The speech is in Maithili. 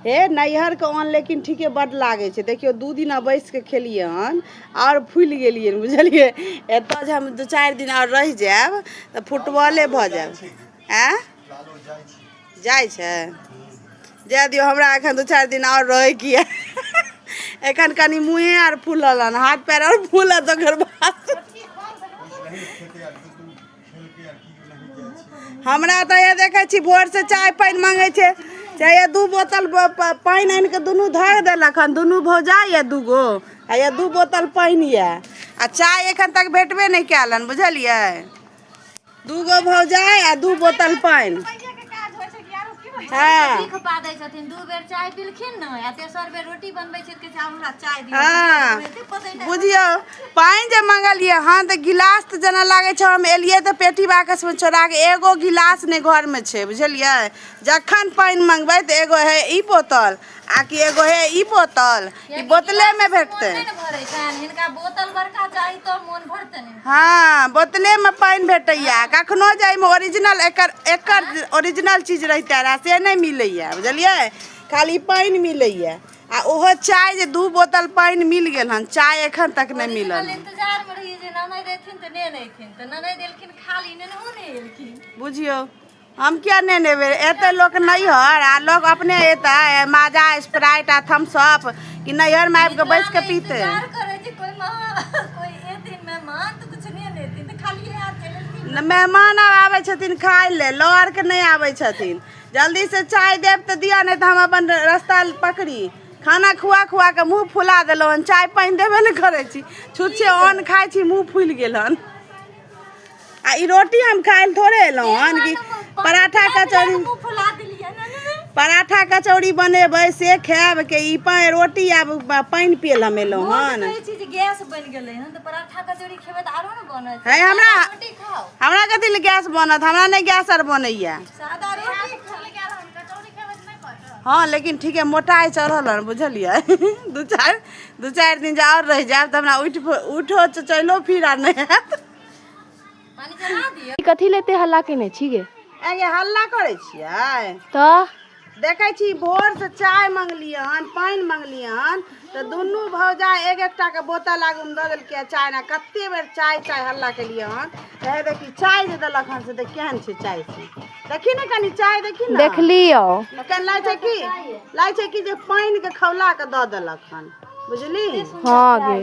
हे नैहर के अन्न लेकिन ठीके बड लागे छै। देखियो 2 दिन बैस के खेलिए हन और फूल गेलिए बुझलिए। एतऽ जे हम 2-4 दिन और रह जाब तऽ फुटबॉले भ जाब। हैं जाय छै जा दियो हमरा एखन 2-4 दिन और रहे की एखन कनी मुँहे आर फूलल हन हाथ पैर और फूलत ओकर बाद हमरा तो ये देखे छी भोर से चाय पानी मांगे छे चाहे 2 बोतल पानी आन के दुनू धर देलक हन दुनू भौजाई या 2 गो आ या 2 बोतल पानी या आ चाय एखन तक भेटबे नहीं कैलन बुझलिए। 2 गो भौजाई आ 2 बोतल पानी। हाँ 2 बेर चाय पिलखिन न आ तेसर बेर रोटी बनबै छै के हमरा चाय दियौ। हाँ बुझियो पानी जे मंगलिए हाँ तो गिलास तो जना लागे छै हम एलिए तो पेटी बाकस में छोड़ा के एगो गिलास ने घर में छै बुझलिए। जखन पानी मंगबै तो एगो है ई बोतल आ कि एगो है ई बोतल ई बोतले में भेटते। हिनका बोतल बड़का चाही तो मन भरते नहीं। हाँ बोतले में पानी भेटैया कखनो जाय में ओरिजिनल एकर ओरिजिनल चीज रहता रहा से नहीं मिलैया बुझलिए खाली पानी मिलैया आ ओहो चाय जे 2 बोतल पानी मिल गेल हन चाय एखन तक नहीं मिलल। इंतजार में रहिए जे ननद एथिन त ने एथिन त ननद एलखिन खाली ने ने एलखिन बुझियो हम क्या नहीं नेबे एते लोग नैहर आ लोग अपने एता माजा स्प्राइट आ थम्स अप कि नैहर में आबि के बैस के पीते। इंतजार करे जे कोई एथिन मेहमान त कुछ ने एथिन त खाली हाथ चलथिन। मेहमान आवे छथिन खाय ले लौर के नहीं आवे छथिन। जल्दी से चाय देव तो दिया नहीं तो हम अपन रास्ता पकड़ी खाना खुआ खुआ के मुँह फुला दिल चाय पानी देवे न करे छुच्छे अन्न खाई छी मुँह फूल गेल हन। आ ई रोटी हम खाइल थोड़े एलहुँ हन कि पराठा कचौड़ी बनेबै से खाएब के ई रोटी आ पानी पियल हम एलहुँ हन। गैस बन गेलै हन त पराठा कचौड़ी खेबै त आरो न बनत है हमरा कथी ले गैस बनत हमरा नहीं गैस आर बनैया। सादा रोटी कचौड़ी खेबै त नहीं पड़त। हाँ लेकिन ठीक है मोटाई चढ़ल हन बुझलिए। 2-4 दिन जा और रह जाब त हमरा उठो चलो फिर आर नहीं हैत। पानी चला दियो कथी लेते हल्ला केने छी गे आगे हल्ला करे छियै तो देखे छी भोर से चाय मंगलिए हन पानी मंगलिए हन तो दुनू भौजाई एक के बोतल आगू में द देलकै चाय ना कते बेर चाय हल्ला के लिए हन रहे देखी चाय जे देलक हन से देख केहन छै चाय से देखी ना कनी चाय देखी ना देख लियो केहन लागे छै कि जे पानी के खौला के द देलक हन बुझली। हाँ गे